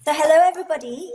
So hello, everybody.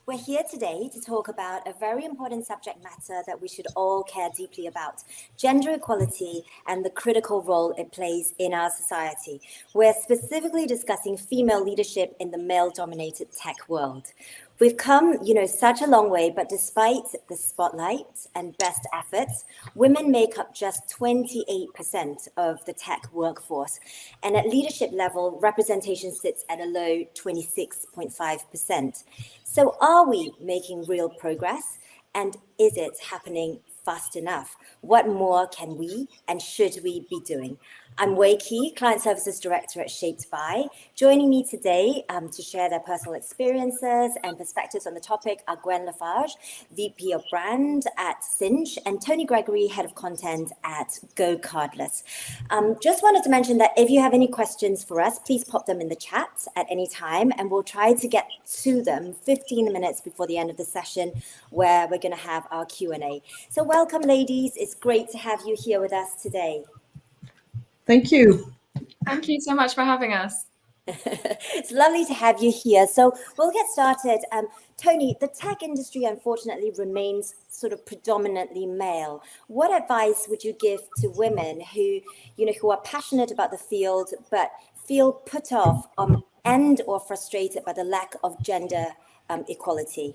We're here today to talk about a very important subject matter that we should all care deeply about: gender equality and the critical role it plays in our society. We're specifically discussing female leadership in the male-dominated tech world. We've come, such a long way, but despite the spotlight and best efforts, women make up just 28% of the tech workforce. And at leadership level, representation sits at a low 26.5%. So are we making real progress? And is it happening fast enough? What more can we and should we be doing? I'm Wei Key, Client Services Director at Shaped By. Joining me today to share their personal experiences and perspectives on the topic are Gwen Lafage, VP of Brand at Sinch, and Toni Gregory, Head of Content at GoCardless. Just wanted to mention that if you have any questions for us, please pop them in the chat at any time, and we'll try to get to them 15 minutes before the end of the session, where we're going to have our Q&A. So welcome, ladies. It's great to have you here with us today. Thank you. Thank you so much for having us. It's lovely to have you here. So we'll get started. Toni, the tech industry unfortunately remains sort of predominantly male. What advice would you give to women who are passionate about the field but feel put off and or frustrated by the lack of gender equality?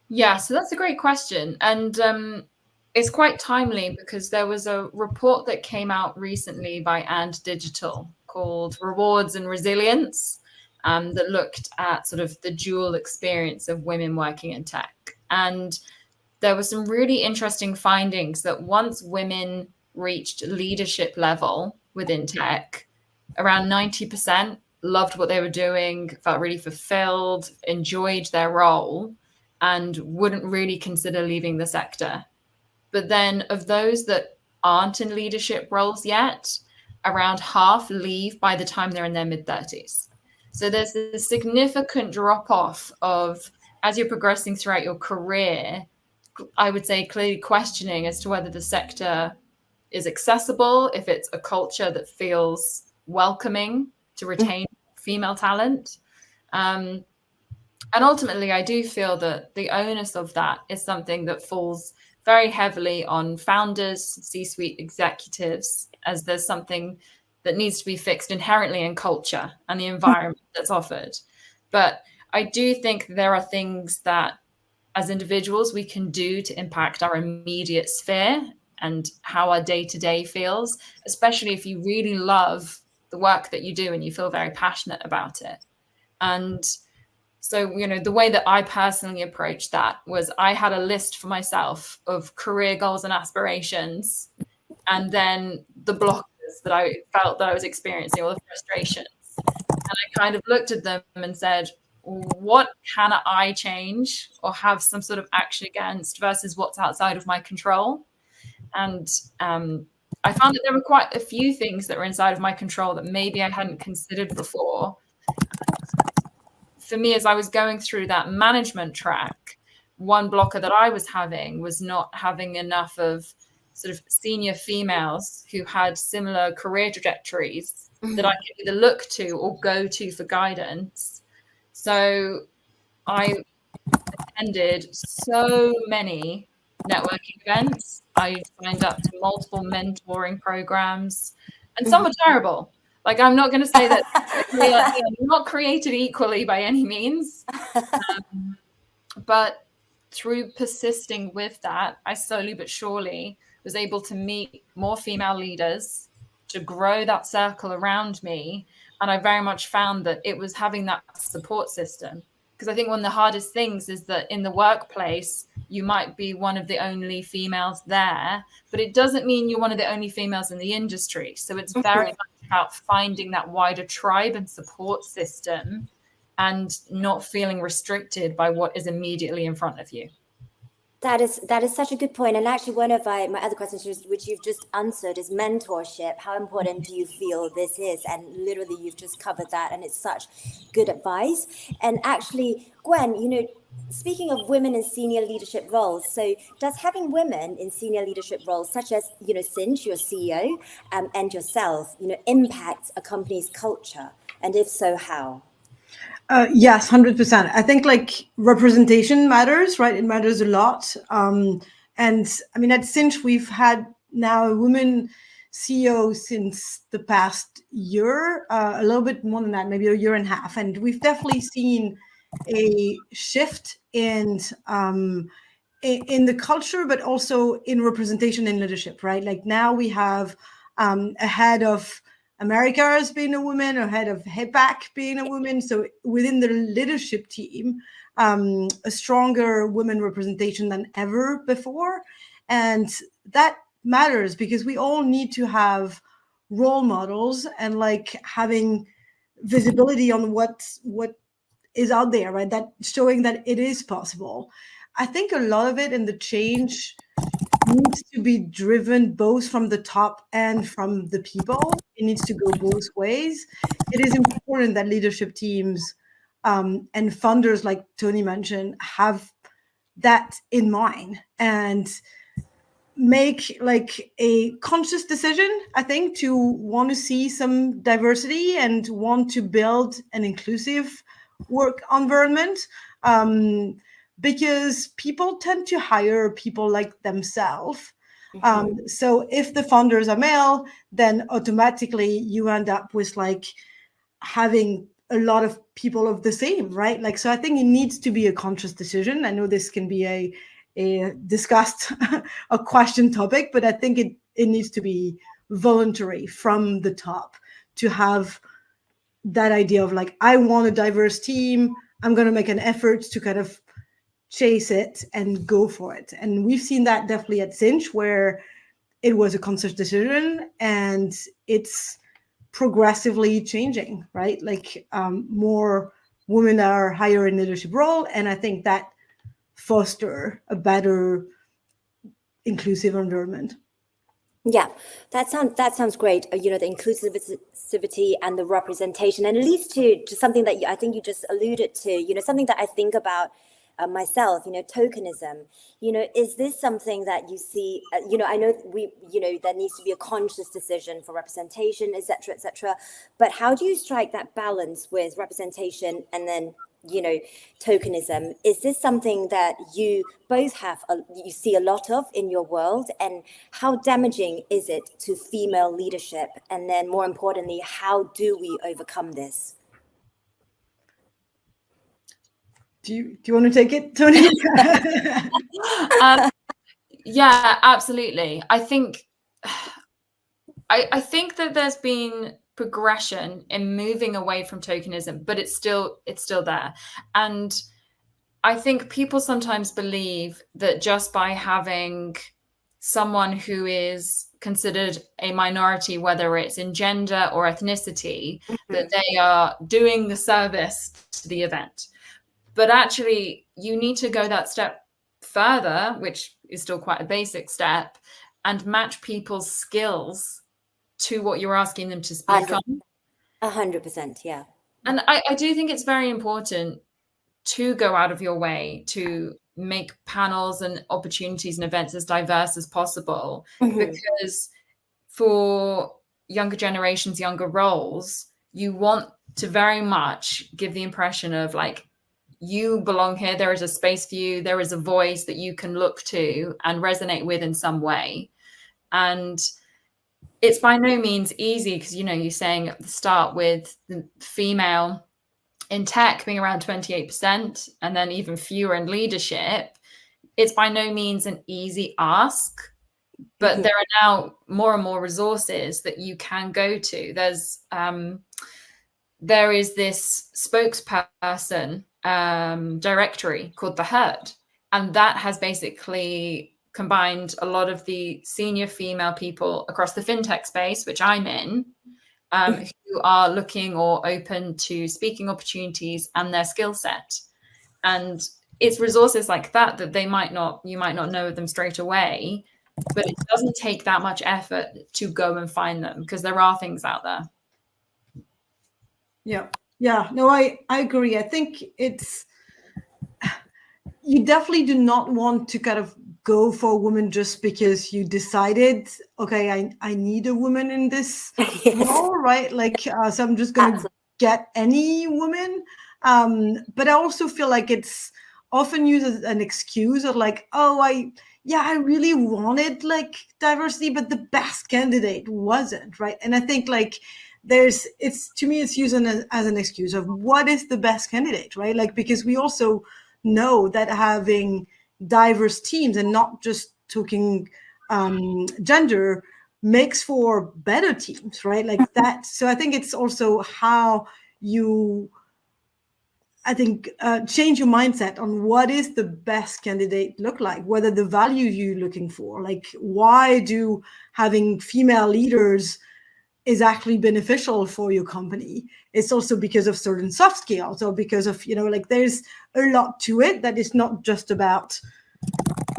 Yeah, so that's a great question. And it's quite timely because there was a report that came out recently by And Digital called Rewards and Resilience that looked at sort of the dual experience of women working in tech. And there were some really interesting findings that once women reached leadership level within tech, around 90% loved what they were doing, felt really fulfilled, enjoyed their role, and wouldn't really consider leaving the sector. But then of those that aren't in leadership roles yet, around half leave by the time they're in their mid-30s. So there's a significant drop-off of, as you're progressing throughout your career, I would say clearly questioning as to whether the sector is accessible, if it's a culture that feels welcoming to retain female talent. And ultimately, I do feel that the onus of that is something that falls very heavily on founders, C-suite executives, as there's something that needs to be fixed inherently in culture and the environment that's offered. But I do think there are things that as individuals we can do to impact our immediate sphere and how our day-to-day feels, especially if you really love the work that you do and you feel very passionate about it. And so, the way that I personally approached that was I had a list for myself of career goals and aspirations, and then the blockers that I felt that I was experiencing, or the frustrations. And I kind of looked at them and said, what can I change or have some sort of action against versus what's outside of my control? And I found that there were quite a few things that were inside of my control that maybe I hadn't considered before. For me, as I was going through that management track, one blocker that I was having was not having enough of sort of senior females who had similar career trajectories that I could either look to or go to for guidance. So I attended so many networking events. I signed up to multiple mentoring programs, and some were terrible. Like, I'm not going to say that we are not created equally by any means. But through persisting with that, I slowly but surely was able to meet more female leaders, to grow that circle around me. And I very much found that it was having that support system. Because I think one of the hardest things is that in the workplace, you might be one of the only females there, but it doesn't mean you're one of the only females in the industry. So it's very much about finding that wider tribe and support system and not feeling restricted by what is immediately in front of you. That is such a good point. And actually, one of my other questions, which you've just answered, is mentorship. How important do you feel this is? And literally, you've just covered that, and it's such good advice. And actually, Gwen, speaking of women in senior leadership roles, so does having women in senior leadership roles, such as Sinch, your CEO, and yourself, impact a company's culture? And if so, how? Yes, 100%. I think like representation matters, right? It matters a lot. And I mean, at Sinch, we've had now a woman CEO since the past year, a little bit more than that, maybe a year and a half. And we've definitely seen a shift in the culture, but also in representation and leadership, right? Like now we have a head of Americas being a woman, a head of HEPAC being a woman. So within the leadership team, a stronger women representation than ever before. And that matters because we all need to have role models and like having visibility on what is out there, right? That showing that it is possible. I think a lot of it in the change needs to be driven both from the top and from the people. It needs to go both ways. It is important that leadership teams and funders, like Toni mentioned, have that in mind and make like a conscious decision, I think, to want to see some diversity and want to build an inclusive work environment. Because people tend to hire people like themselves. So if the founders are male, then automatically you end up with like having a lot of people of the same, right? Like, so I think it needs to be a conscious decision. I know this can be a discussed, a question topic, but I think it needs to be voluntary from the top to have that idea of like, I want a diverse team. I'm going to make an effort to kind of chase it and go for it. And we've seen that definitely at Sinch, where it was a conscious decision and it's progressively changing, right? Like more women are higher in leadership role. And I think that foster a better inclusive environment. Yeah, that sounds great. The inclusivity and the representation, and it leads to something that I think you just alluded to. Something that I think about myself. Tokenism. Is this something that you see? I know there needs to be a conscious decision for representation, etc., etc. But how do you strike that balance with representation and then tokenism? Is this something that you both you see a lot of in your world, and how damaging is it to female leadership? And then more importantly, how do we overcome this? Do you want to take it, Toni? Yeah, absolutely. I think that there's been progression in moving away from tokenism, but it's still there. And I think people sometimes believe that just by having someone who is considered a minority, whether it's in gender or ethnicity, that they are doing the service to the event. But actually, you need to go that step further, which is still quite a basic step, and match people's skills to what you're asking them to speak on. 100%, yeah. And I do think it's very important to go out of your way to make panels and opportunities and events as diverse as possible, because for younger generations, younger roles, you want to very much give the impression of like, you belong here, there is a space for you, there is a voice that you can look to and resonate with in some way. And it's by no means easy, because you're saying at the start with the female in tech being around 28% and then even fewer in leadership, it's by no means an easy ask, but there are now more and more resources that you can go to. There is this spokesperson directory called The Herd, and that has basically combined a lot of the senior female people across the fintech space, which I'm in, who are looking or open to speaking opportunities and their skill set. And it's resources like that you might not know them straight away, but it doesn't take that much effort to go and find them, because there are things out there. Yeah, no, I agree. I think you definitely do not want to kind of go for a woman just because you decided, okay, I need a woman in this role, right? Like, so I'm just going to get any woman. But I also feel like it's often used as an excuse of like, oh, I really wanted like diversity, but the best candidate wasn't, right? And I think like to me, it's used as an excuse of what is the best candidate, right? Like, because we also know that having diverse teams and not just talking gender makes for better teams, right? Like that. So I think it's also how you, change your mindset on what is the best candidate look like, whether the value you're looking for, like why do having female leaders is actually beneficial for your company. It's also because of certain soft skills or because of, like there's a lot to it that is not just about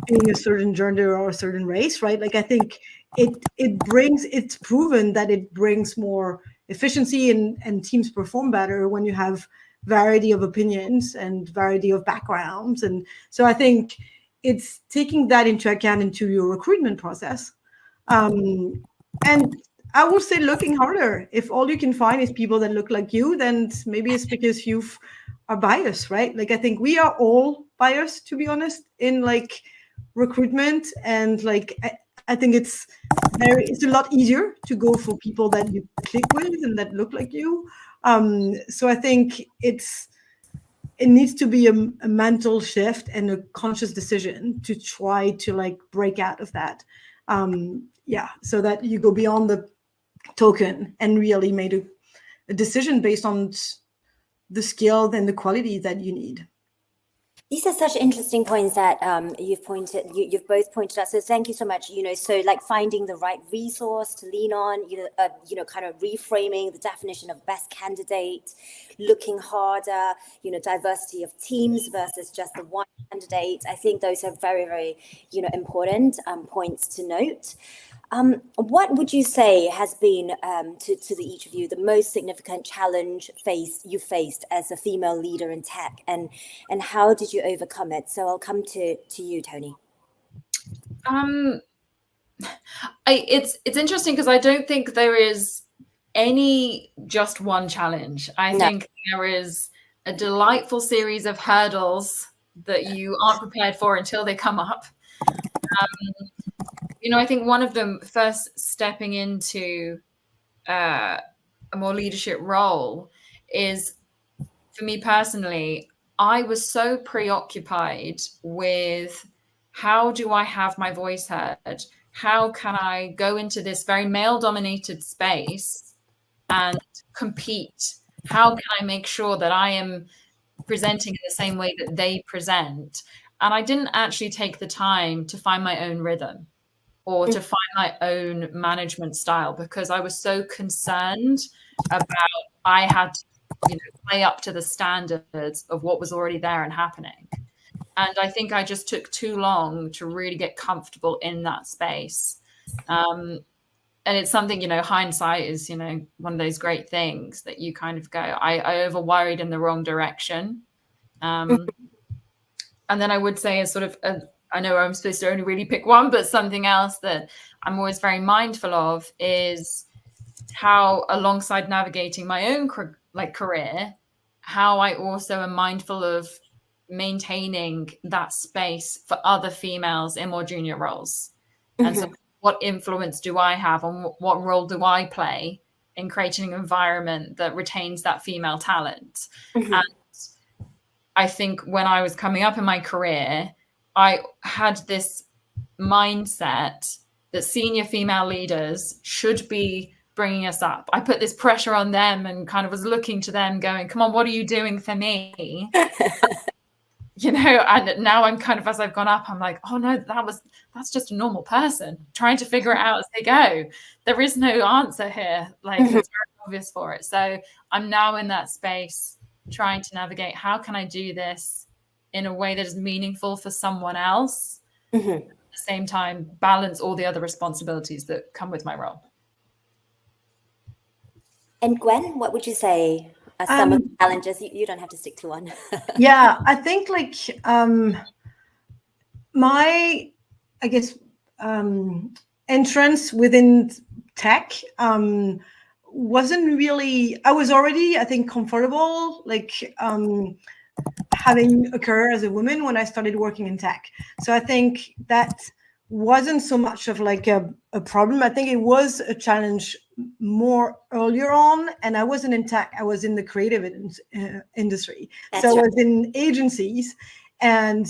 being a certain gender or a certain race, right? Like I think it's proven that it brings more efficiency and teams perform better when you have variety of opinions and variety of backgrounds. And so I think it's taking that into account into your recruitment process. And I would say looking harder. If all you can find is people that look like you, then maybe it's because you are biased, right? Like I think we are all biased, to be honest, in like recruitment. And like I think it's a lot easier to go for people that you click with and that look like you. So I think it needs to be a mental shift and a conscious decision to try to like break out of that. So that you go beyond the token and really made a decision based on the skill and the quality that you need. These are such interesting points that you've both pointed out. So thank you so much. So like finding the right resource to lean on, kind of reframing the definition of best candidate, looking harder, diversity of teams versus just the one candidate. I think those are very, very, important points to note. What would you say has been, to each of you, the most significant challenge you faced as a female leader in tech, and how did you overcome it? So I'll come to you, Toni. It's interesting because I don't think there is any just one challenge. I think there is a delightful series of hurdles that you aren't prepared for until they come up. I think one of them, first stepping into a more leadership role, is, for me personally, I was so preoccupied with how do I have my voice heard? How can I go into this very male-dominated space and compete? How can I make sure that I am presenting in the same way that they present? And I didn't actually take the time to find my own rhythm or to find my own management style, because I was so concerned about I had to play up to the standards of what was already there and happening. And I think I just took too long to really get comfortable in that space. And it's something, hindsight is, one of those great things that you kind of go, I over worried in the wrong direction. And then I would say, as sort of I know I'm supposed to only really pick one, but something else that I'm always very mindful of is how, alongside navigating my own career, how I also am mindful of maintaining that space for other females in more junior roles. And so what influence do I have, and what role do I play in creating an environment that retains that female talent? And I think when I was coming up in my career, I had this mindset that senior female leaders should be bringing us up. I put this pressure on them and kind of was looking to them going, come on, what are you doing for me? And now I'm kind of, as I've gone up, I'm like, oh no, that's just a normal person trying to figure it out as they go. There is no answer here. Like it's very obvious for it. So I'm now in that space trying to navigate, how can I do this in a way that is meaningful for someone else, at the same time balance all the other responsibilities that come with my role. And Gwen, what would you say are some of the challenges? You don't have to stick to one. Yeah, I think like my, I guess, entrance within tech wasn't really, I was already, I think, comfortable, like having a career as a woman when I started working in tech. So I think that wasn't so much of like a problem. I think it was a challenge more earlier on, and I wasn't in tech, I was in the creative industry. That's so right. I was in agencies, and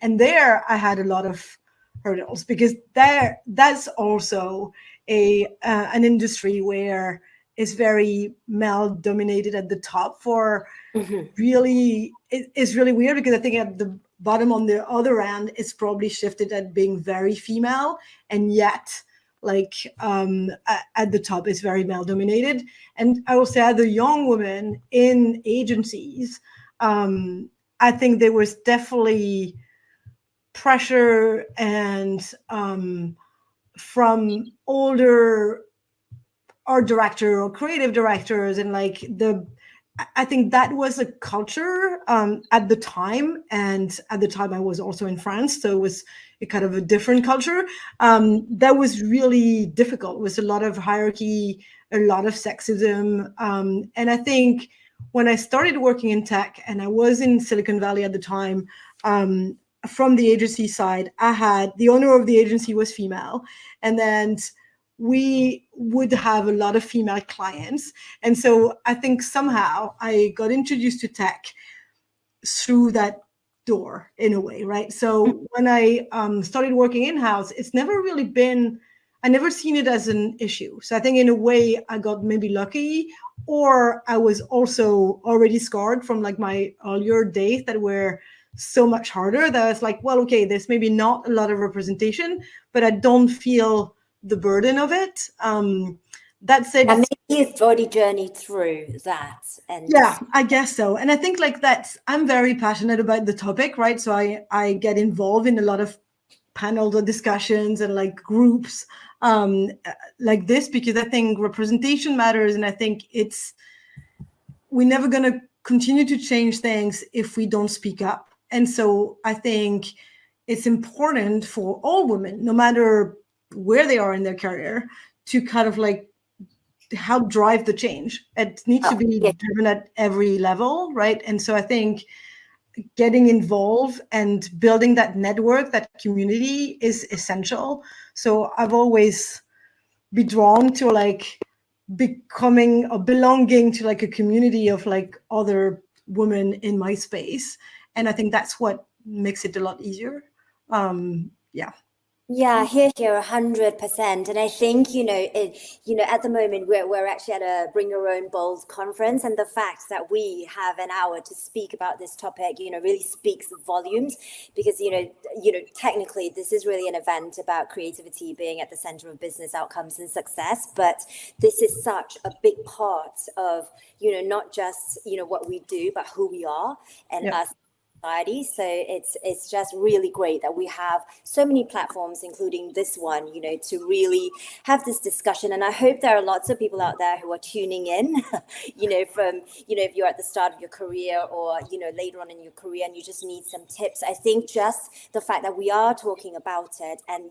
there I had a lot of hurdles, because that's also an industry where it's very male dominated at the top for really, it's really weird, because I think at the bottom on the other end, it's probably shifted at being very female, and yet like at the top it's very male dominated. And I will say, as a young woman in agencies, I think there was definitely pressure, and from older art director or creative directors, and like I think that was a culture at the time. And at the time I was also in France, so it was a kind of a different culture. That was really difficult. It was a lot of hierarchy, a lot of sexism. And I think when I started working in tech, and I was in Silicon Valley at the time, from the agency side, I had the owner of the agency was female, and then we would have a lot of female clients. And so I think somehow I got introduced to tech through that door in a way, right? So when I started working in-house, it's never really been, I never seen it as an issue. So I think in a way I got maybe lucky, or I was also already scarred from like my earlier days that were so much harder, that I was like, well, okay, there's maybe not a lot of representation, but I don't feel the burden of it. That said, and maybe you've already journeyed through that. And yeah, I guess so. And I think like that's, I'm very passionate about the topic, right? So I get involved in a lot of panels or discussions and like groups like this, because I think representation matters. And I think we're never going to continue to change things if we don't speak up. And so I think it's important for all women, no matter where they are in their career, to kind of like help drive the change. It needs to be driven at every level, right? And so I think getting involved and building that network, that community, is essential. So I've always been drawn to like becoming or belonging to like a community of like other women in my space. And I think that's what makes it a lot easier. Yeah, here, 100%. And I think, at the moment we're actually at a Bring Your Own Bold conference, and the fact that we have an hour to speak about this topic, really speaks volumes, because, technically this is really an event about creativity being at the center of business outcomes and success. But this is such a big part of, not just, what we do, but who we are and us. Society. So it's just really great that we have so many platforms, including this one, to really have this discussion. And I hope there are lots of people out there who are tuning in, from, if you're at the start of your career, or, later on in your career and you just need some tips. I think just the fact that we are talking about it, and,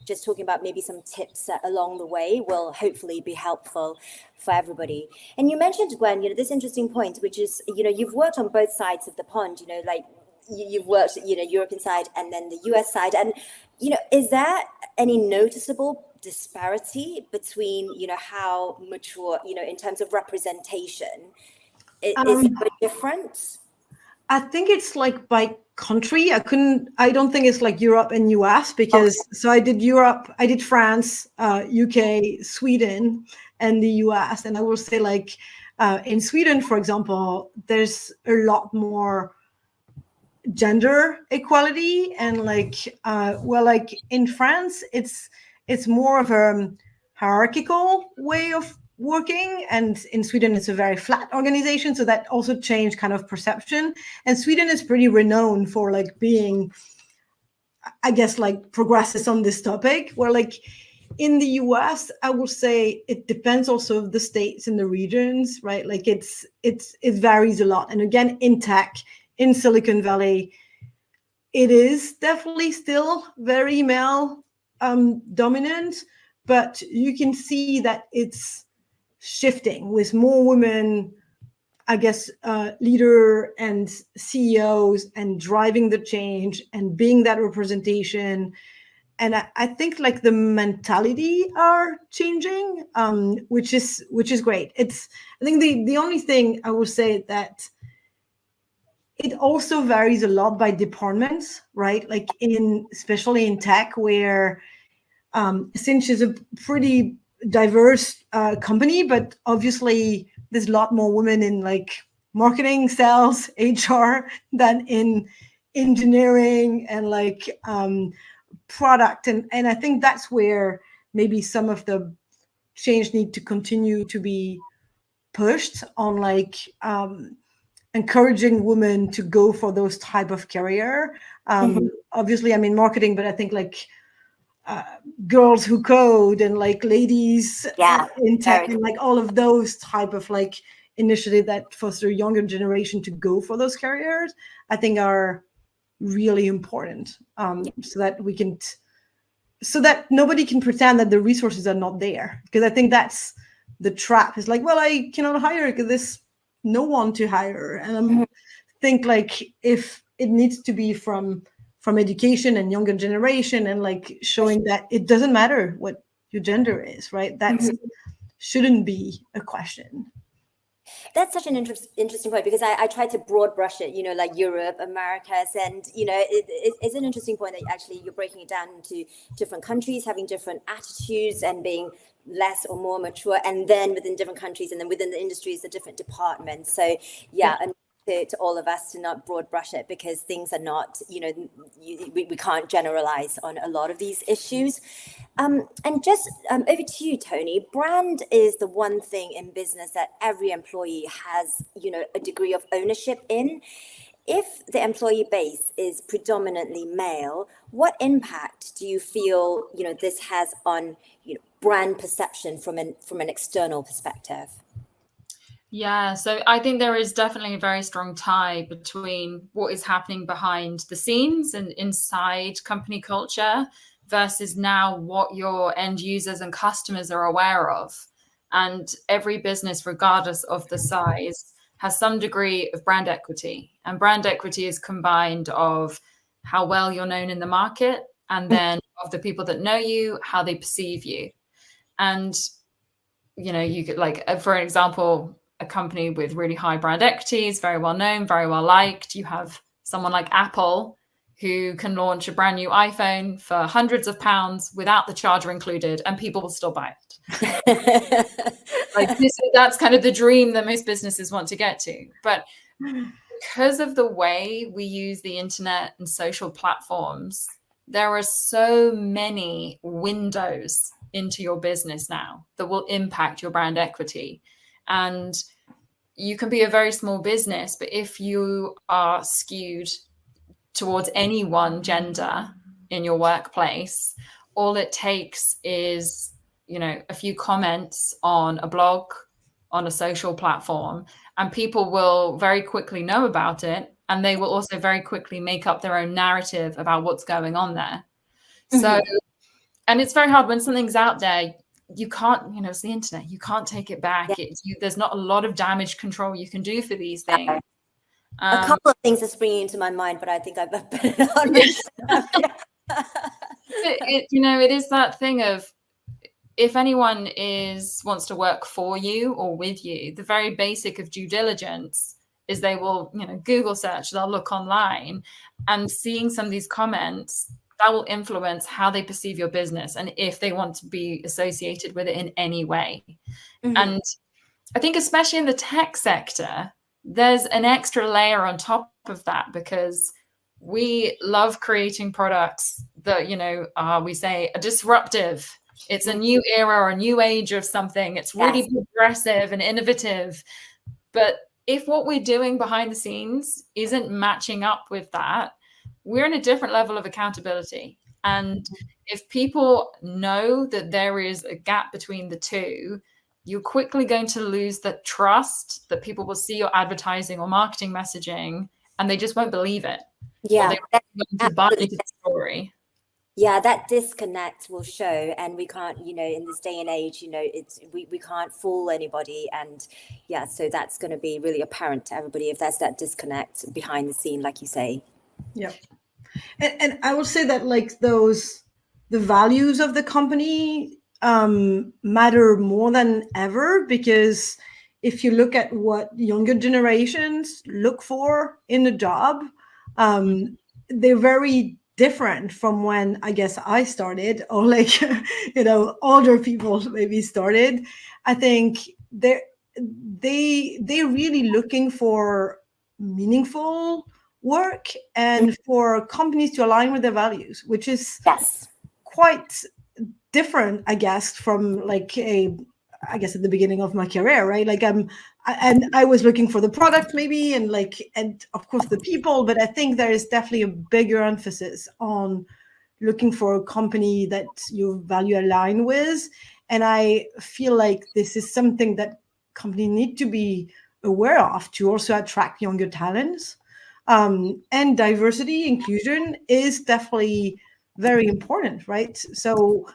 just talking about maybe some tips along the way, will hopefully be helpful for everybody. And you mentioned, Gwen, this interesting point, which is, you've worked on both sides of the pond, like you've worked, European side and then the US side. And, is there any noticeable disparity between, how mature, in terms of representation? Is it different? I think it's like by country. I don't think it's like Europe and US, because so I did Europe, I did France, UK, Sweden, and the US. And I will say like in Sweden, for example, there's a lot more gender equality, and like like in France, it's more of a hierarchical way of working, and in Sweden it's a very flat organization, so that also changed kind of perception. And Sweden is pretty renowned for like being, I guess, like progressive on this topic, where like in the US, I will say it depends also of the states and the regions, right? Like it varies a lot. And again, in tech, in Silicon Valley, it is definitely still very male dominant, but you can see that it's shifting with more women, I guess, leader and CEOs, and driving the change and being that representation. And I think like the mentality are changing, which is great. I think the only thing I will say that it also varies a lot by departments, right? Like especially in tech, where Sinch is a pretty diverse company, but obviously there's a lot more women in like marketing, sales, HR than in engineering and like product. And I think that's where maybe some of the change need to continue to be pushed on, like encouraging women to go for those type of career. Obviously, I'm in marketing, but I think like girls who code and like ladies in tech and like all of those type of like initiative that foster younger generation to go for those careers, I think are really important, so that nobody can pretend that the resources are not there. Because I think that's the trap. It's like, well, I cannot hire because there's no one to hire. And I think like if it needs to be from education and younger generation, and like showing that it doesn't matter what your gender is, right? That shouldn't be a question. That's such an interesting point, because I tried to broad brush it, like Europe, Americas, and, it's an interesting point that actually you're breaking it down into different countries, having different attitudes and being less or more mature, and then within different countries, and then within the industries, the different departments. So, and to all of us to not broad brush it, because things are not, we can't generalize on a lot of these issues. And just over to you, Toni. Brand is the one thing in business that every employee has, a degree of ownership in. If the employee base is predominantly male, what impact do you feel, this has on, brand perception from an external perspective? Yeah, so I think there is definitely a very strong tie between what is happening behind the scenes and inside company culture versus now what your end users and customers are aware of. And every business, regardless of the size, has some degree of brand equity. And brand equity is combined of how well you're known in the market, and then of the people that know you, how they perceive you. And, you could, like, for example, a company with really high brand equity is very well known, very well liked. You have someone like Apple, who can launch a brand new iPhone for hundreds of pounds without the charger included, and people will still buy it. That's kind of the dream that most businesses want to get to. But because of the way we use the internet and social platforms, there are so many windows into your business now that will impact your brand equity. And you can be a very small business, but if you are skewed towards any one gender in your workplace, all it takes is, a few comments on a blog, on a social platform, and people will very quickly know about it. And they will also very quickly make up their own narrative about what's going on there. So, and it's very hard when something's out there. You can't, it's the internet. You can't take it back. There's not a lot of damage control you can do for these things. A couple of things are springing into my mind, but I think I've put it on. It is that thing of, if anyone wants to work for you or with you, the very basic of due diligence is they will, Google search, they'll look online, and seeing some of these comments, that will influence how they perceive your business and if they want to be associated with it in any way. And I think especially in the tech sector, there's an extra layer on top of that, because we love creating products that, we say are disruptive. It's a new era or a new age of something. It's really progressive and innovative. But if what we're doing behind the scenes isn't matching up with that, we're in a different level of accountability. And if people know that there is a gap between the two, you're quickly going to lose the trust that people will see your advertising or marketing messaging, and they just won't believe it. Yeah. Or they won't buy into the story. Yeah, that disconnect will show, and we can't, in this day and age, we can't fool anybody. And yeah, so that's going to be really apparent to everybody if there's that disconnect behind the scene, like you say. Yeah. And I will say that like the values of the company matter more than ever, because if you look at what younger generations look for in a job, they're very different from when I guess I started, or like older people maybe started. I think they're really looking for meaningful work and for companies to align with their values, which is Yes. quite different, I guess, from like I guess at the beginning of my career, right? Like I was looking for the product maybe, and of course the people, but I think there is definitely a bigger emphasis on looking for a company that you value align with. And I feel like this is something that companies need to be aware of to also attract younger talents. And diversity, inclusion is definitely very important, right? So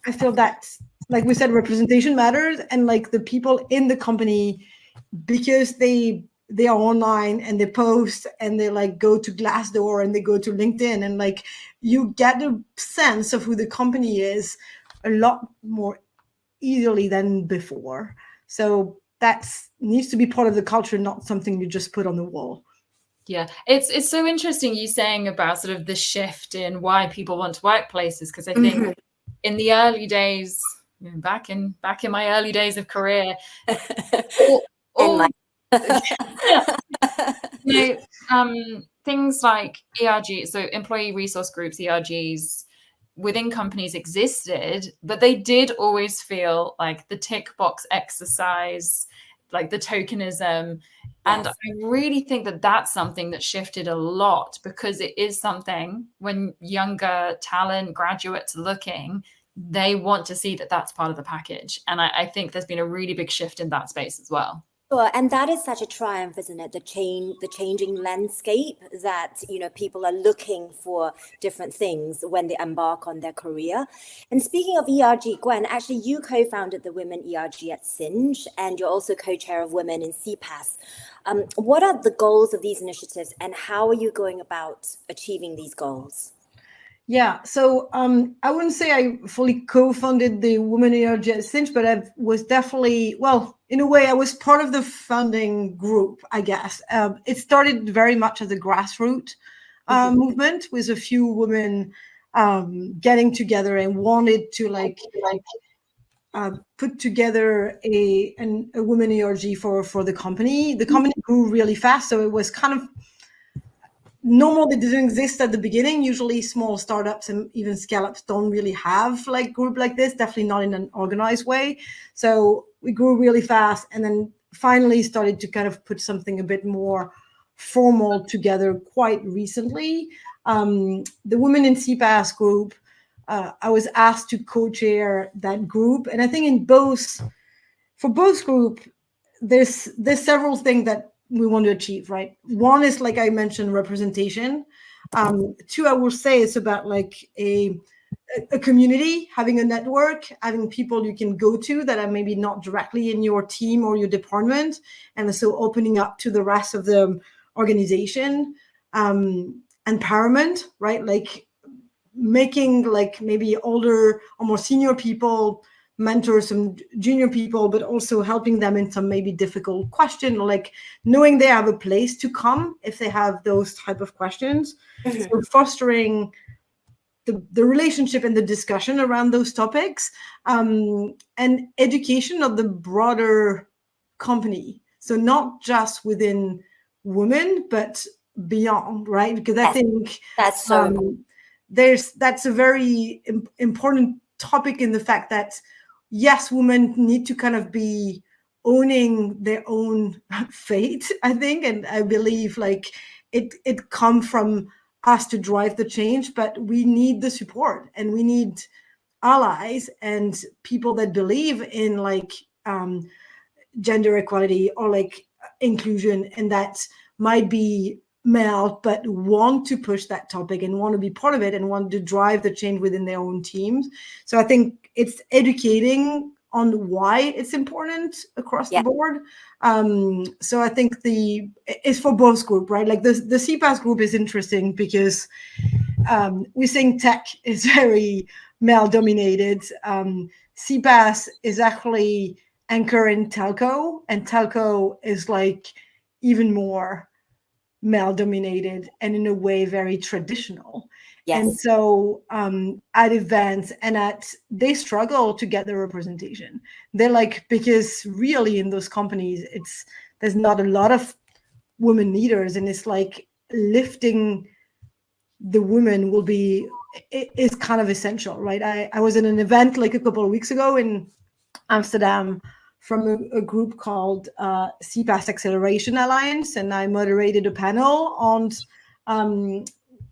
I feel that, like we said, representation matters, and like the people in the company, because they are online and they post and they like go to Glassdoor and they go to LinkedIn, and like you get a sense of who the company is a lot more easily than before. So that needs to be part of the culture, not something you just put on the wall. Yeah, it's so interesting you saying about sort of the shift in why people want workplaces, because I think in the early days, back in my early days of career, all things like ERG, so employee resource groups, ERGs, within companies existed, but they did always feel like the tick box exercise, like the tokenism. And I really think that that's something that shifted a lot, because it is something when younger talent graduates are looking, they want to see that that's part of the package. And I think there's been a really big shift in that space as well. Sure, and that is such a triumph, isn't it? The changing landscape, that people are looking for different things when they embark on their career. And speaking of ERG, Gwen, actually you co-founded the Women ERG at Sinch, and you're also co-chair of Women in CPAS. What are the goals of these initiatives, and how are you going about achieving these goals? Yeah, so I wouldn't say I fully co-funded the Women ERG at Sinch, but I was definitely, well, in a way, I was part of the founding group, I guess. It started very much as a grassroots movement, with a few women getting together and wanted to put together a Women ERG for the company. The company grew really fast, so it was kind of normal. They didn't exist at the beginning. Usually small startups and even scale-ups don't really have like group like this, definitely not in an organized way. So we grew really fast, and then finally started to kind of put something a bit more formal together quite recently. The Women in CPAS group, I was asked to co-chair that group. And I think for both group, there's several things that we want to achieve, right? One is, like I mentioned, representation. Two, I will say it's about like a community, having a network, having people you can go to that are maybe not directly in your team or your department, and so opening up to the rest of the organization. Empowerment, right? Like making like maybe older or more senior people mentor some junior people, but also helping them in some maybe difficult question, or like knowing they have a place to come if they have those type of questions. So fostering the relationship and the discussion around those topics, and education of the broader company. So not just within women, but beyond, right? Because I think that's so that's a very important topic, in the fact that yes, women need to kind of be owning their own fate, I think. And I believe like it comes from us to drive the change, but we need the support, and we need allies and people that believe in like gender equality or like inclusion, and that might be male, but want to push that topic and want to be part of it and want to drive the change within their own teams. So I think it's educating on why it's important across the board. So I think it's for both group, right? Like the CPAS group is interesting because we think tech is very male dominated. CPAS is actually anchor in telco, and telco is like even more male dominated and in a way very traditional. And so at events and they struggle to get the representation. They're like, because really in those companies, there's not a lot of women leaders, and it's like lifting the women is kind of essential, right? I was in an event like a couple of weeks ago in Amsterdam from a group called CPAS Acceleration Alliance, and I moderated a panel on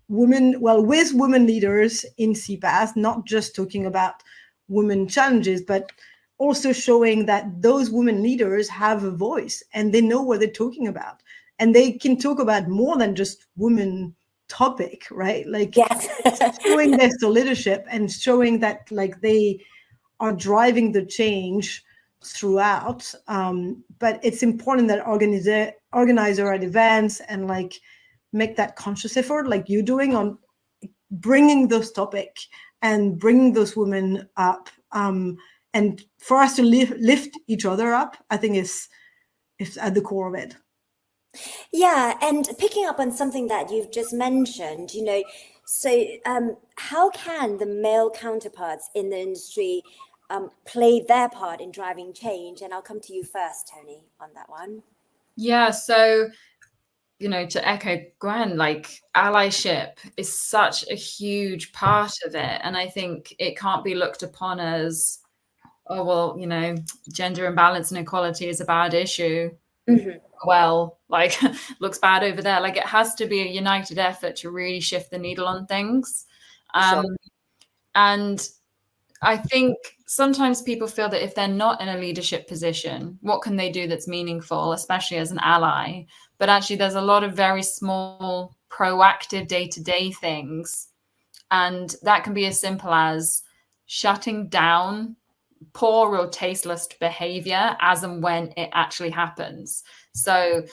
with women leaders in CPAS, not just talking about women challenges, but also showing that those women leaders have a voice and they know what they're talking about, and they can talk about more than just women topic, right? Like showing their leadership and showing that like they are driving the change throughout. But it's important that organizer at events and like make that conscious effort like you're doing on bringing those topics and bringing those women up. And for us to lift each other up, I think is at the core of it. Yeah, and picking up on something that you've just mentioned, so how can the male counterparts in the industry play their part in driving change? And I'll come to you first, Toni, on that one. Yeah, so, to echo Gwen, like allyship is such a huge part of it. And I think it can't be looked upon as, oh, well, gender imbalance and equality is a bad issue. Mm-hmm. Well, like looks bad over there. Like it has to be a united effort to really shift the needle on things. Sure. And I think sometimes people feel that if they're not in a leadership position, what can they do that's meaningful, especially as an ally? But actually, there's a lot of very small, proactive day-to-day things. And that can be as simple as shutting down poor or tasteless behavior as and when it actually happens. So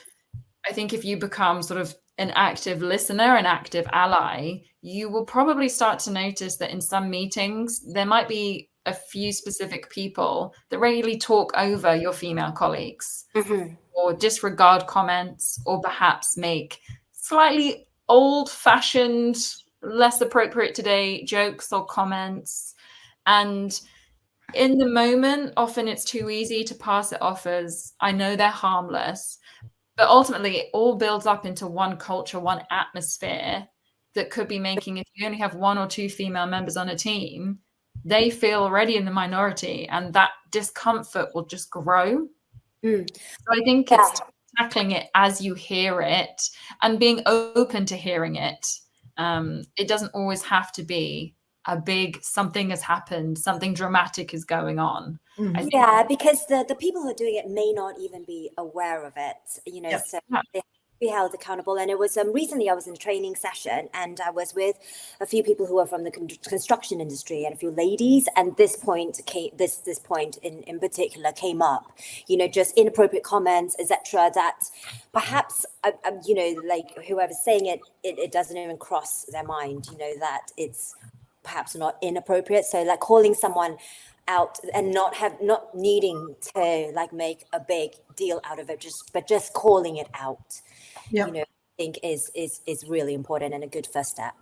I think if you become sort of an active listener, an active ally, you will probably start to notice that in some meetings, there might be a few specific people that regularly talk over your female colleagues, mm-hmm. or disregard comments, or perhaps make slightly old-fashioned, less appropriate today jokes or comments. And in the moment, often it's too easy to pass it off as, I know they're harmless. But ultimately, it all builds up into one culture, one atmosphere that could be making, if you only have one or two female members on a team, they feel already in the minority, and that discomfort will just grow. So I think it's tackling it as you hear it and being open to hearing it. It doesn't always have to be a big something has happened, something dramatic is going on. Yeah, because the people who are doing it may not even be aware of it, so they have to be held accountable. And it was recently I was in a training session, and I was with a few people who are from the construction industry and a few ladies, and this point in particular came up, just inappropriate comments, etc., that perhaps like whoever's saying it doesn't even cross their mind, that it's perhaps not inappropriate. So like calling someone out and not needing to like make a big deal out of it, but just calling it out, I think is really important and a good first step.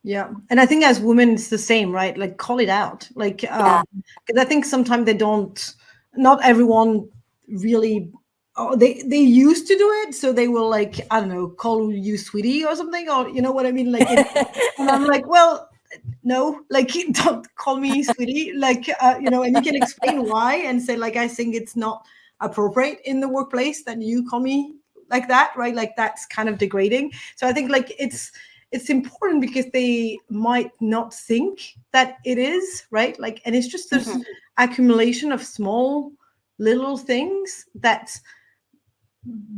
Yeah. And I think as women, it's the same, right? Like call it out. Like, because I think sometimes not everyone really, they used to do it. So they will like, I don't know, call you sweetie or something, or you know what I mean? Like, and I'm like, well, no, like don't call me sweetie, like, and you can explain why and say, like, I think it's not appropriate in the workplace that you call me like that, right? Like that's kind of degrading. So I think like it's important because they might not think that it is, right? Like, and it's just this accumulation of small little things that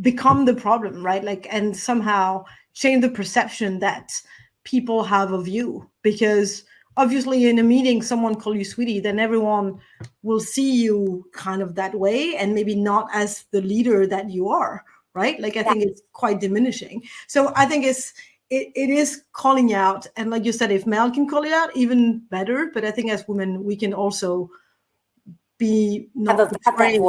become the problem, right? Like, and somehow change the perception that people have of you. Because obviously in a meeting, someone call you sweetie, then everyone will see you kind of that way, and maybe not as the leader that you are, right? Like I think it's quite diminishing. So I think it is calling out, and like you said, if male can call it out, even better. But I think as women, we can also be not afraid.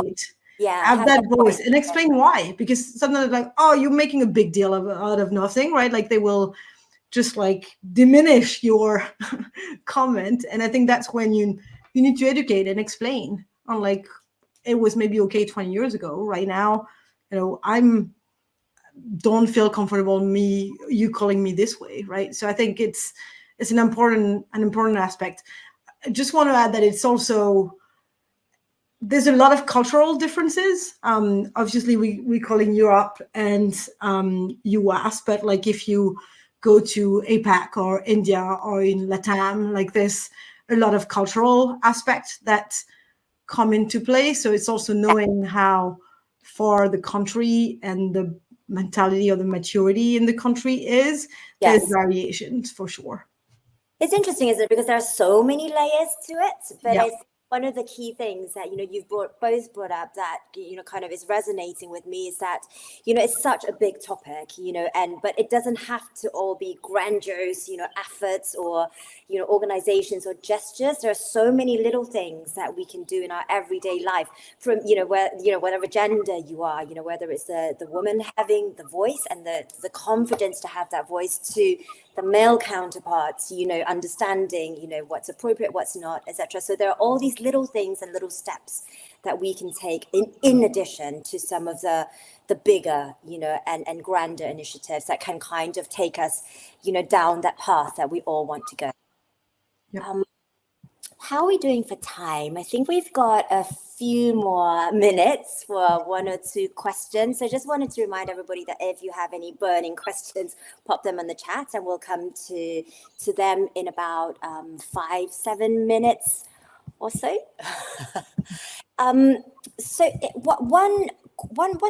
Have that voice and explain why. Because sometimes like, oh, you're making a big deal out of nothing, right? Like they will just like diminish your comment. And I think that's when you need to educate and explain on like, it was maybe okay 20 years ago. Right now, don't feel comfortable you calling me this way, right? So I think it's an important aspect. I just want to add that it's also, there's a lot of cultural differences. Obviously we call in Europe and US, but like if you go to APAC or India or in Latam, like there's a lot of cultural aspects that come into play. So it's also knowing how far the country and the mentality or the maturity in the country is. There's variations for sure. It's interesting, isn't it? Because there are so many layers to it, but it's one of the key things that, you've both brought up that, kind of is resonating with me is that, it's such a big topic, but it doesn't have to all be grandiose, efforts or, organizations or gestures. There are so many little things that we can do in our everyday life from, whatever gender you are, whether it's the woman having the voice and the confidence to have that voice, to the male counterparts, understanding, what's appropriate, what's not, etc. So there are all these little things and little steps that we can take in addition to some of the bigger, and grander initiatives that can kind of take us, down that path that we all want to go. Yep. How are we doing for time? I think we've got a few more minutes for one or two questions. So just wanted to remind everybody that if you have any burning questions, pop them in the chat and we'll come to them in about 5-7 minutes or so. One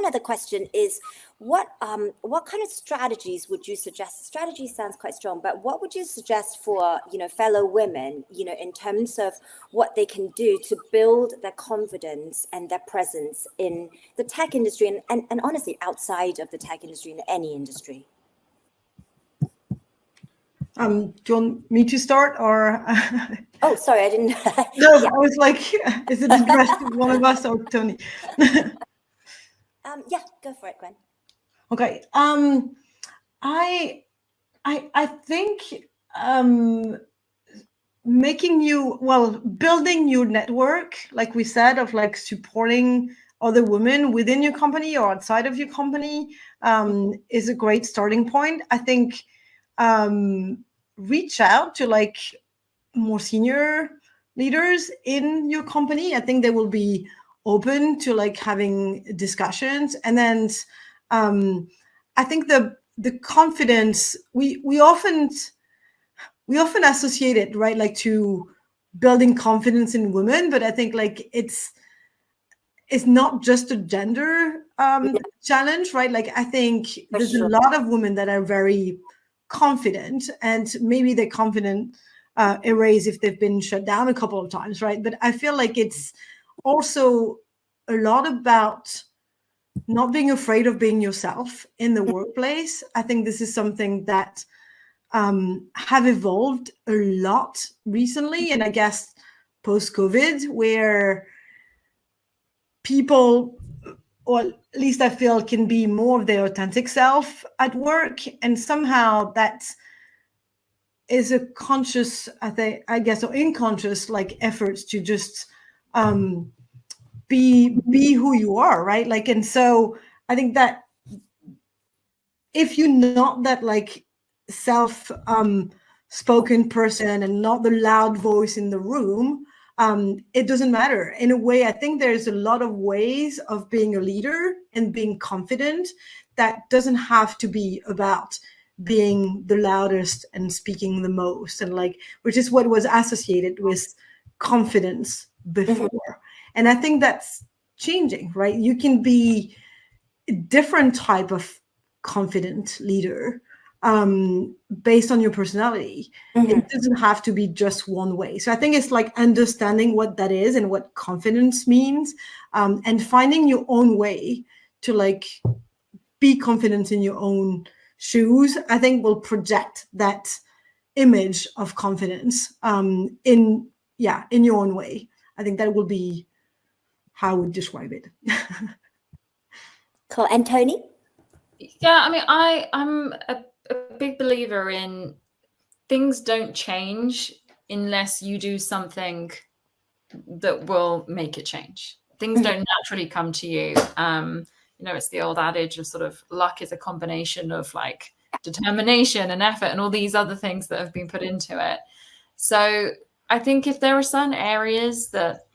other question is, what kind of strategies would you suggest? Strategy sounds quite strong, but what would you suggest for fellow women, in terms of what they can do to build their confidence and their presence in the tech industry and honestly outside of the tech industry, in any industry? Do you want me to start or? Oh, sorry, I didn't. No, I was like, is it addressed to one of us or Toni? Yeah, go for it, Gwen. Okay. I think building your network, like we said, of like supporting other women within your company or outside of your company is a great starting point. I think reach out to like more senior leaders in your company. I think they will be open to like having discussions. And then I think the confidence we often associate it, right, like to building confidence in women, but I think like it's not just a gender challenge, right? Like I think there's a lot of women that are very confident, and maybe they're confident erase if they've been shut down a couple of times, right? But I feel like it's also a lot about not being afraid of being yourself in the workplace. I think this is something that have evolved a lot recently, and I guess post-COVID, where people, or at least I feel, can be more of their authentic self at work, and somehow that is a conscious, I guess, or unconscious, like efforts to just be who you are, right? Like, and so I think that if you're not that like self spoken person and not the loud voice in the room, it doesn't matter. In a way, I think there's a lot of ways of being a leader and being confident that doesn't have to be about being the loudest and speaking the most, and like, which is what was associated with confidence before. Mm-hmm. And I think that's changing, right? You can be a different type of confident leader. based on your personality. It doesn't have to be just one way. So I think it's like understanding what that is and what confidence means, and finding your own way to like be confident in your own shoes, I think will project that image of confidence in your own way. I think that will be how I would describe it. Cool. And Toni? Yeah, I mean, I'm a big believer in things don't change unless you do something that will make it change. Things don't naturally come to you. You know, it's the old adage of sort of luck is a combination of like determination and effort and all these other things that have been put into it. So I think if there are certain areas that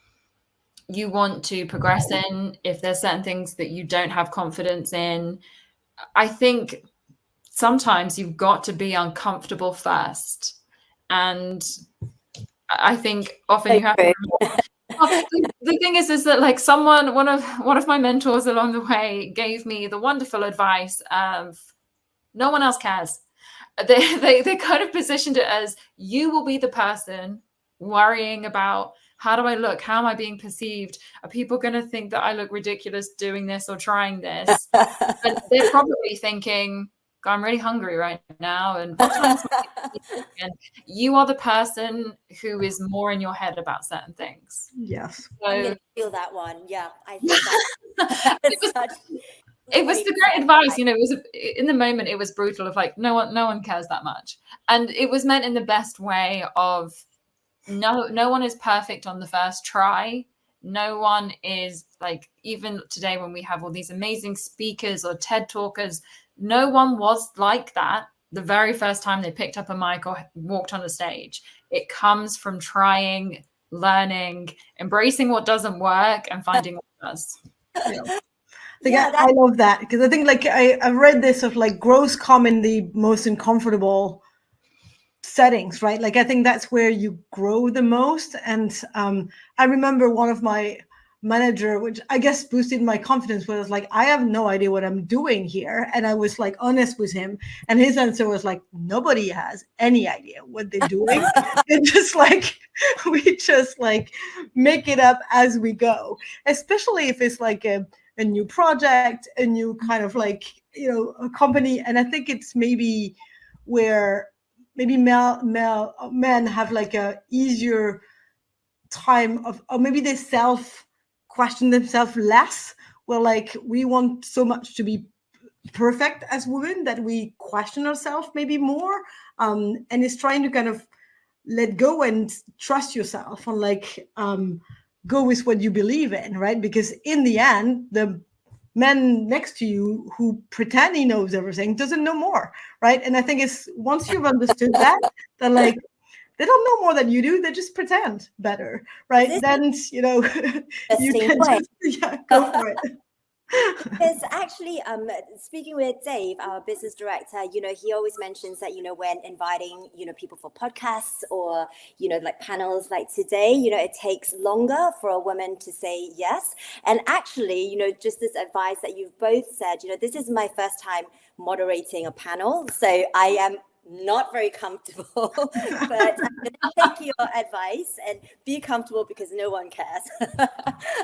you want to progress in, if there's certain things that you don't have confidence in, I think sometimes you've got to be uncomfortable first. And I think often you have to. The thing is that like one of my mentors along the way gave me the wonderful advice of no one else cares. They kind of positioned it as you will be the person worrying about how do I look? How am I being perceived? Are people going to think that I look ridiculous doing this or trying this? And they're probably thinking, I'm really hungry right now. And what time is and you are the person who is more in your head about certain things. Yes. So, I'm gonna feel that one. Yeah, I think that it was the great advice. You know, it was in the moment it was brutal of like no one cares that much. And it was meant in the best way of no one is perfect on the first try. No one is like, even today when we have all these amazing speakers or TED talkers, no one was like that the very first time they picked up a mic or walked on a stage. It comes from trying, learning, embracing what doesn't work and finding what does. Yeah. I love that, because I think like I've read this of like growth come in the most uncomfortable settings, right? Like I think that's where you grow the most. And I remember one of my manager, which I guess boosted my confidence, was like, I have no idea what I'm doing here. And I was like honest with him, and his answer was like, nobody has any idea what they're doing. It's just like we just like make it up as we go, especially if it's like a new project, a new kind of like, you know, a company. And I think it's maybe where maybe men have like a easier time of, or maybe they question themselves less. Well, like we want so much to be perfect as women that we question ourselves maybe more, and it's trying to kind of let go and trust yourself and like go with what you believe in, right? Because in the end, the man next to you who pretend he knows everything doesn't know more, right? And I think it's once you've understood that like they don't know more than you do, they just pretend better, right? Then you know you can just go for it. Because actually, speaking with Dave, our business director, you know, he always mentions that, you know, when inviting, you know, people for podcasts or, you know, like panels like today, you know, it takes longer for a woman to say yes. And actually, you know, just this advice that you've both said, you know, this is my first time moderating a panel, so I am not very comfortable, but I'm going to take your advice and be comfortable because no one cares.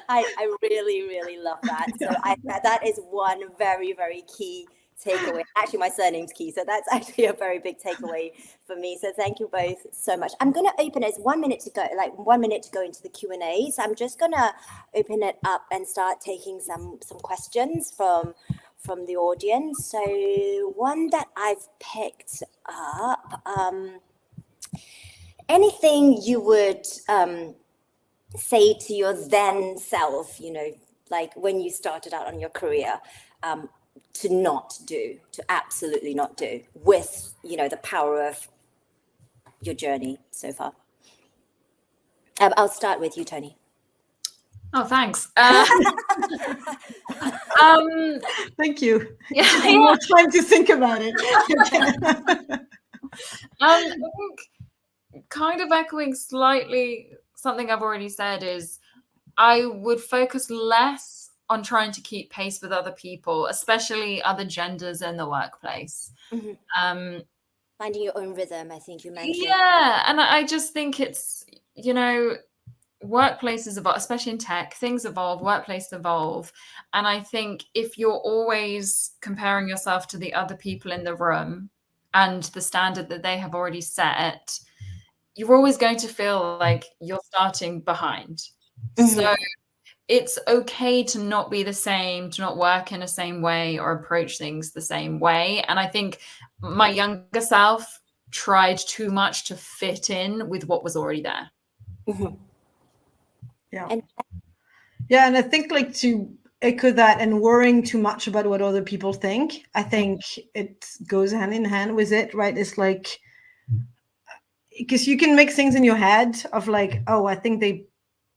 I really, really love that. So that is one very, very key takeaway. Actually, my surname's Key, so that's actually a very big takeaway for me. So thank you both so much. I'm going to open it. It's 1 minute to go, like 1 minute to go into the Q&A. So I'm just going to open it up and start taking some questions from the audience. So one that I've picked up, anything you would say to your then self, you know, like when you started out on your career, to absolutely not do, with, you know, the power of your journey so far? I'll start with you, Toni. Oh, thanks. Thank you. Yeah, more time to think about it. I think kind of echoing slightly something I've already said is I would focus less on trying to keep pace with other people, especially other genders in the workplace. Finding your own rhythm, I think you mentioned. Yeah, and I just think it's, workplaces evolve, especially in tech, things evolve, workplaces evolve. And I think if you're always comparing yourself to the other people in the room and the standard that they have already set, you're always going to feel like you're starting behind. So it's okay to not be the same, to not work in the same way or approach things the same way. And I think my younger self tried too much to fit in with what was already there. Yeah, and I think like to echo that and worrying too much about what other people think, I think it goes hand in hand with it, right? It's like, because you can make things in your head of like, oh, I think they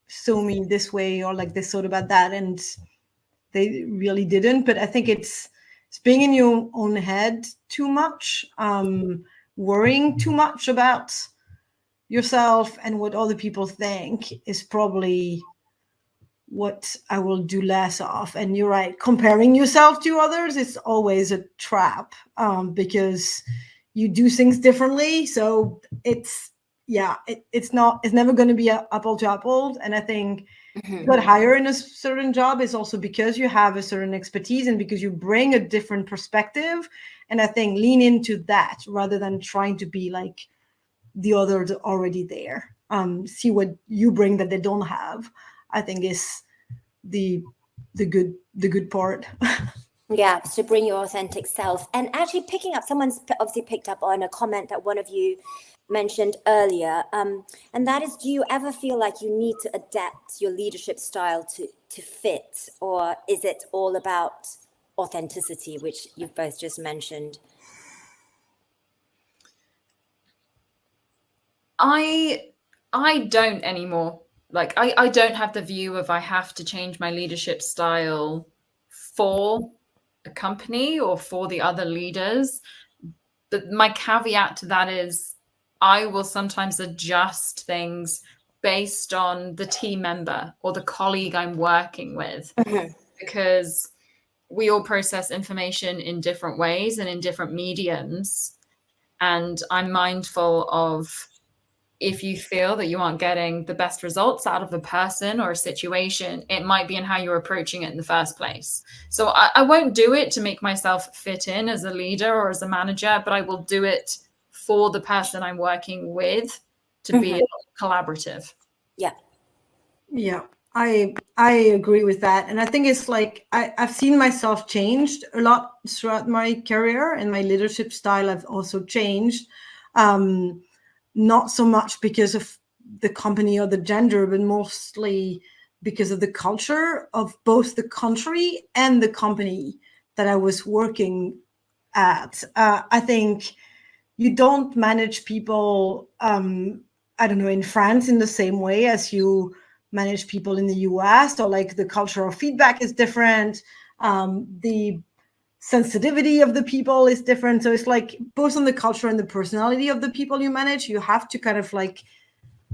saw me this way, or like they thought about that and they really didn't. But I think it's being in your own head too much, worrying too much about yourself and what other people think is probably what I will do less of. And you're right, comparing yourself to others is always a trap, because you do things differently. So it's never going to be a apple to apple. And I think you got higher in a certain job is also because you have a certain expertise and because you bring a different perspective. And I think lean into that rather than trying to be like the others already there. See what you bring that they don't have, I think is the good part. Yeah, so bring your authentic self. And actually picking up, someone's obviously picked up on a comment that one of you mentioned earlier, and that is, do you ever feel like you need to adapt your leadership style to fit, or is it all about authenticity, which you've both just mentioned? I don't anymore. Like I don't have the view of I have to change my leadership style for a company or for the other leaders. But my caveat to that is I will sometimes adjust things based on the team member or the colleague I'm working with, because we all process information in different ways and in different mediums. And I'm mindful of, if you feel that you aren't getting the best results out of a person or a situation, it might be in how you're approaching it in the first place. So I won't do it to make myself fit in as a leader or as a manager, but I will do it for the person I'm working with to be collaborative. Yeah, I agree with that. And I think it's like, I've seen myself changed a lot throughout my career, and my leadership style I've also changed. Not so much because of the company or the gender, but mostly because of the culture of both the country and the company that I was working at. I think you don't manage people, I don't know, in France in the same way as you manage people in the US, or like the cultural feedback is different. The sensitivity of the people is different. So it's like both on the culture and the personality of the people you manage, you have to kind of like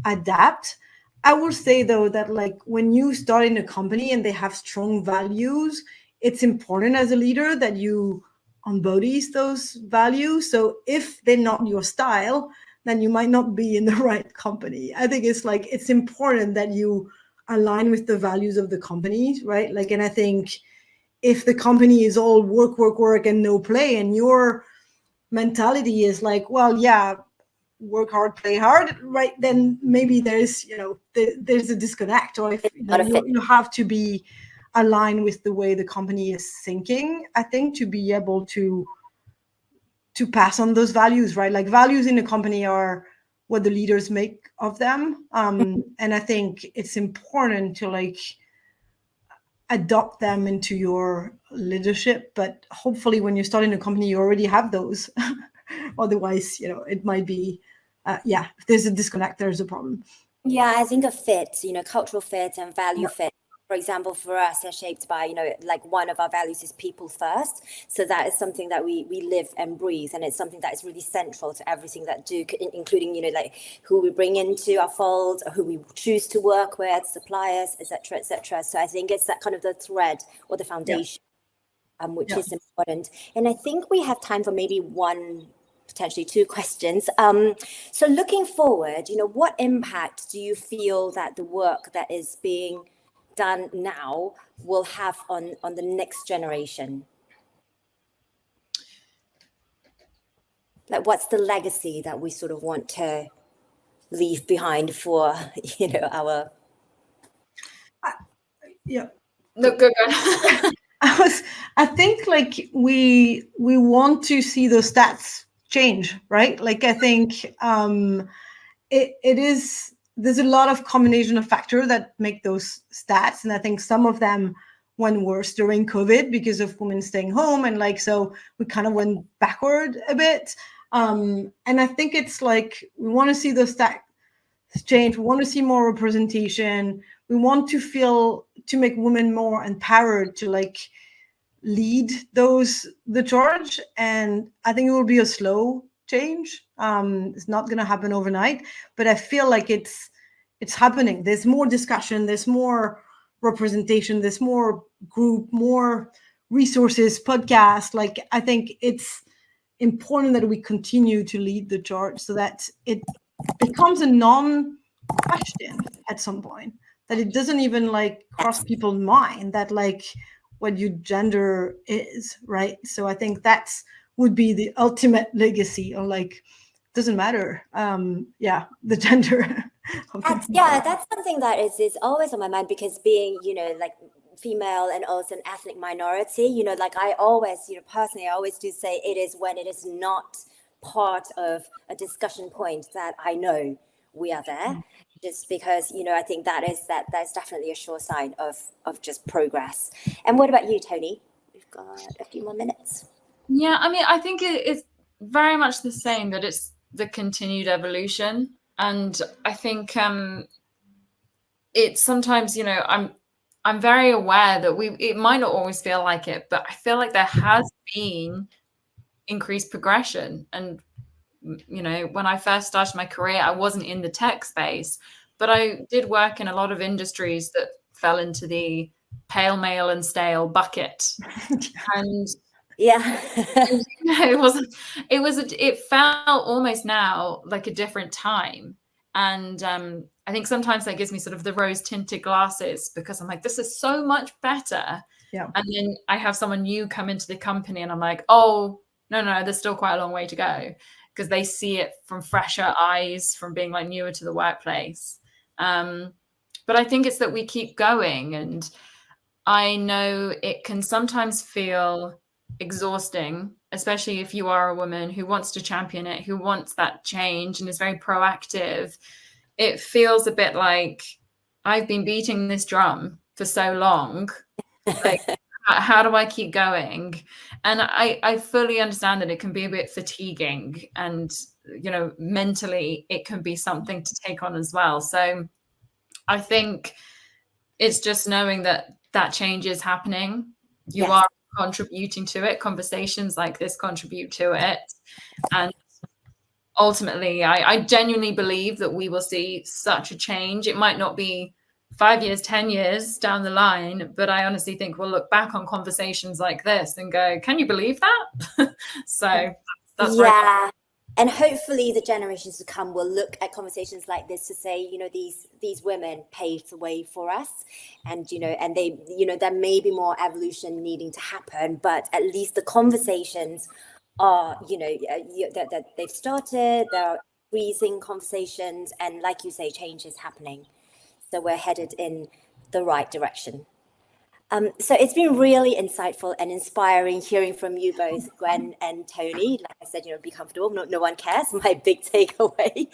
adapt. I will say though that like when you start in a company and they have strong values, it's important as a leader that you embodies those values. So if they're not your style, then you might not be in the right company. I think it's like, it's important that you align with the values of the company, right? Like, and I think if the company is all work, work, work and no play, and your mentality is like, well, yeah, work hard, play hard, right? Then maybe there's, there's a disconnect, or if you have to be aligned with the way the company is thinking, I think, to be able to pass on those values, right? Like values in a company are what the leaders make of them. And I think it's important to like adopt them into your leadership, but hopefully when you start in a company, you already have those. Otherwise, it might be, if there's a disconnect, there's a problem. Yeah, I think a fit, cultural fit and value fit for example, for us, are shaped by, like one of our values is people first. So that is something that we live and breathe. And it's something that is really central to everything that do, including, like who we bring into our fold, or who we choose to work with, suppliers, etc., etc. So I think it's that kind of the thread or the foundation, which is important. And I think we have time for maybe one, potentially two questions. So looking forward, what impact do you feel that the work that is being done now will have on the next generation? Like, what's the legacy that we sort of want to leave behind for, our... Look good. I think like we want to see those stats change, right? Like I think it is, there's a lot of combination of factors that make those stats, and I think some of them went worse during COVID because of women staying home, and like so we kind of went backward a bit. And I think it's like we want to see those stats change. We want to see more representation. We want to make women more empowered to like lead the charge, and I think it will be a slow change. It's not going to happen overnight, but I feel like it's happening. There's more discussion, there's more representation, there's more group, more resources, podcasts. Like I think it's important that we continue to lead the charge so that it becomes a non-question at some point, that it doesn't even like cross people's mind that like what your gender is, right? So I think that's would be the ultimate legacy, or like doesn't matter, the gender. That's something that is always on my mind, because being, like female and also an ethnic minority, like I always, personally, I always do say it is when it is not part of a discussion point that I know we are there. Just because, I think that's definitely a sure sign of just progress. And what about you, Toni? We've got a few more minutes. Yeah, I mean, I think it's very much the same, that it's the continued evolution. And I think it's sometimes, I'm very aware that it might not always feel like it, but I feel like there has been increased progression. And when I first started my career, I wasn't in the tech space, but I did work in a lot of industries that fell into the pale, male and stale bucket. And it felt almost now like a different time. And I think sometimes that gives me sort of the rose tinted glasses, because I'm like, this is so much better. Yeah. And then I have someone new come into the company and I'm like, oh, no, there's still quite a long way to go, because they see it from fresher eyes, from being like newer to the workplace. But I think it's that we keep going. And I know it can sometimes feel exhausting, especially if you are a woman who wants to champion it, who wants that change and is very proactive. It feels a bit like I've been beating this drum for so long. Like, how do I keep going? And I fully understand that it can be a bit fatiguing, and mentally it can be something to take on as well. So I think it's just knowing that change is happening. You are contributing to it. Conversations like this contribute to it. And ultimately, I genuinely believe that we will see such a change. It might not be 5 years, 10 years down the line, but I honestly think we'll look back on conversations like this and go, can you believe that? So that's right. And hopefully the generations to come will look at conversations like this to say, these women paved the way for us, and and they, there may be more evolution needing to happen, but at least the conversations are, that they've started. There are increasing conversations, and like you say, change is happening. So we're headed in the right direction. So it's been really insightful and inspiring hearing from you both, Gwen and Toni. Like I said, be comfortable. No one cares. My big takeaway.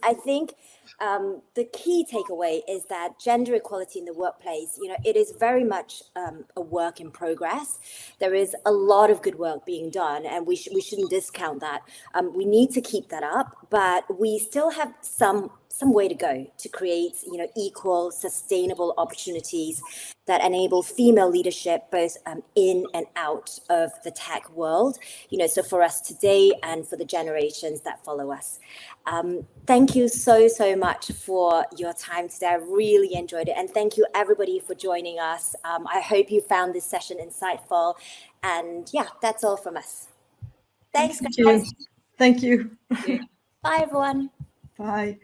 I think the key takeaway is that gender equality in the workplace, it is very much a work in progress. There is a lot of good work being done, and we shouldn't discount that. We need to keep that up, but we still have some some way to go to create, equal, sustainable opportunities that enable female leadership both in and out of the tech world, so for us today and for the generations that follow us. Thank you so much for your time today. I really enjoyed it. And thank you everybody for joining us. I hope you found this session insightful. And yeah, that's all from us. Thanks, guys. Thank you. Yeah. Bye, everyone. Bye.